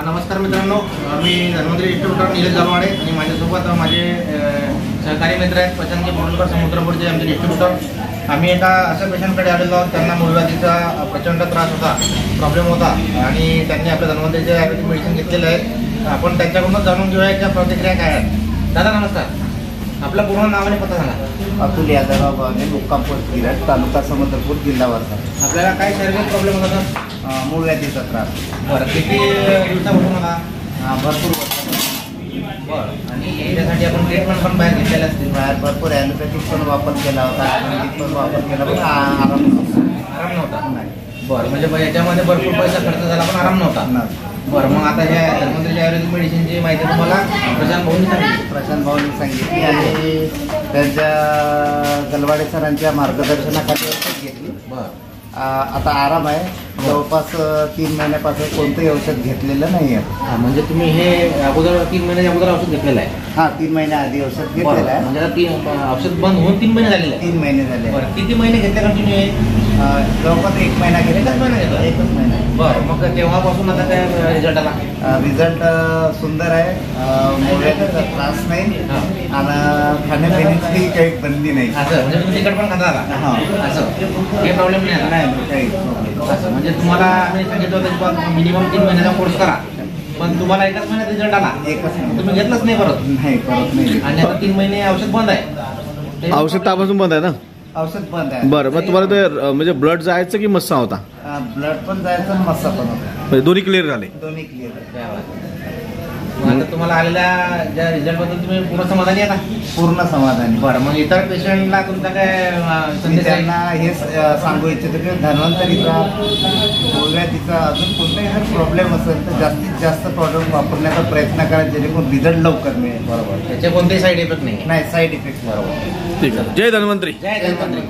नमस्कार मित्रांनो, मी धन्वंतरी डिस्ट्रीब्युटर निलेश जालवाडे आणि माझ्यासोबत माझे सहकारी मित्र आहेत प्रशांत बोरलकर, समुद्रपूरचे आमचे डिस्ट्रीब्युटर। आम्ही एका अशा पेशंटकडे आलेलो आहोत, त्यांना मूळव्याधीचा प्रचंड त्रास होता, प्रॉब्लेम होता आणि त्यांनी आपल्या धन्वंतरीचे आयुर्वेदिक मेडिसिन घेतलेलं आहे। आपण त्यांच्याकडूनच जाणून घेऊया की प्रतिक्रिया काय आहेत। दादा नमस्कार, आपलं पूर्ण नाव आणि पत्ता सांगा। अतुल यादवराव बावणे, मुक्काम पोस्ट गिरड, तालुका समुद्रपूर, जिल्हा वर्धा। आपल्याला काय शारीरिक प्रॉब्लेम होता सर? मूळव्याधीचा त्रास। बरं, किती दिवसापासून होता? भरपूर वर्ष। बरं, आणि याच्यासाठी आपण ट्रीटमेंट पण बाहेर घेतलेलं असतील? बाहेर भरपूर ॲलोपॅथिक पण वापर केला होता, आयुर्वेदिक पण वापर केला, पण आराम नव्हता। नाही, बरं, म्हणजे याच्यामध्ये भरपूर पैसा खर्च झाला पण आराम नव्हता। बरं, मग आता ह्या धन्वंतरी आयुर्वेदिक मेडिसिनची माहिती तुम्हाला प्रशांत भाऊंनी सांगितली? प्रशांत भाऊंनी सांगितली आणि त्यांच्या गलवाडे सरांच्या मार्गदर्शनाखाली औषध घेतली। बरं, आता आराम आहे। जवळपास 3 महिन्यापासून कोणतंही औषध घेतलेलं नाही आहे। म्हणजे तुम्ही हे अगोदर 3 महिन्याच्या अगोदर औषध घेतलेलं आहे? हां, 3 महिन्याआधी औषध घेतलेलं आहे। म्हणजे आता औषध बंद होऊन 3 महिने झालेले आहे? 3 महिने झाले। बरं, किती महिने घेतले कंटिन्यू आहे? जवळपास 1 महिना घेतला। 1 महिना घेतला? 1च महिना। बरं, मग तेव्हापासून आता काय रिझल्ट आला? रिझल्ट सुंदर आहे। मूळव्याधीचा त्रास नाही आणि खाण्यापिण्याची काही बंदी नाही। असं म्हणजे तुम्ही तिखट पण खाता आला? हां, असं काही प्रॉब्लेम नाही आला? नाही, काही प्रॉब्लेम। असं म्हणजे तुम्हाला आम्ही सांगितलं होतं की मिनिमम 3 महिन्याचा कोर्स करा, पण तुम्हाला 1च महिन्यात रिझल्ट आला? 1च महिना। तुम्ही घेतलंच नाही परत? नाही, परत नाही। आणि आता 3 महिने औषध बंद आहे? औषध तापासून बंद आहे ना? औषध बंद आहे। बरं, मग तुम्हाला ते म्हणजे ब्लड जायचं की मस्सा होता? ब्लड पण जायचं आणि मस्सा पण होता। म्हणजे दोन्ही क्लिअर झाले? दोन्ही क्लिअर। मग आता तुम्हाला आलेल्या ज्या रिझल्ट बद्दल तुम्ही पूर्ण समाधानी आता? पूर्ण समाधानी। बरं, मग इतर पेशंटला तुमचा काय मी संदेश आहे? त्यांना हेच सांगू इच्छितो की धन्वंतरीचा मूळव्याधीचा अजून कोणताही जर प्रॉब्लेम असेल तर जास्तीत जास्त प्रॉडक्ट वापरण्याचा प्रयत्न करा, जेणेकरून रिझल्ट लवकर मिळेल। बरोबर, त्याचे कोणतेही साईड इफेक्ट नाही? नाही, साईड इफेक्ट। बरोबर, ठीक आहे। जय धन्वंतरी। जय धन्वंतरी।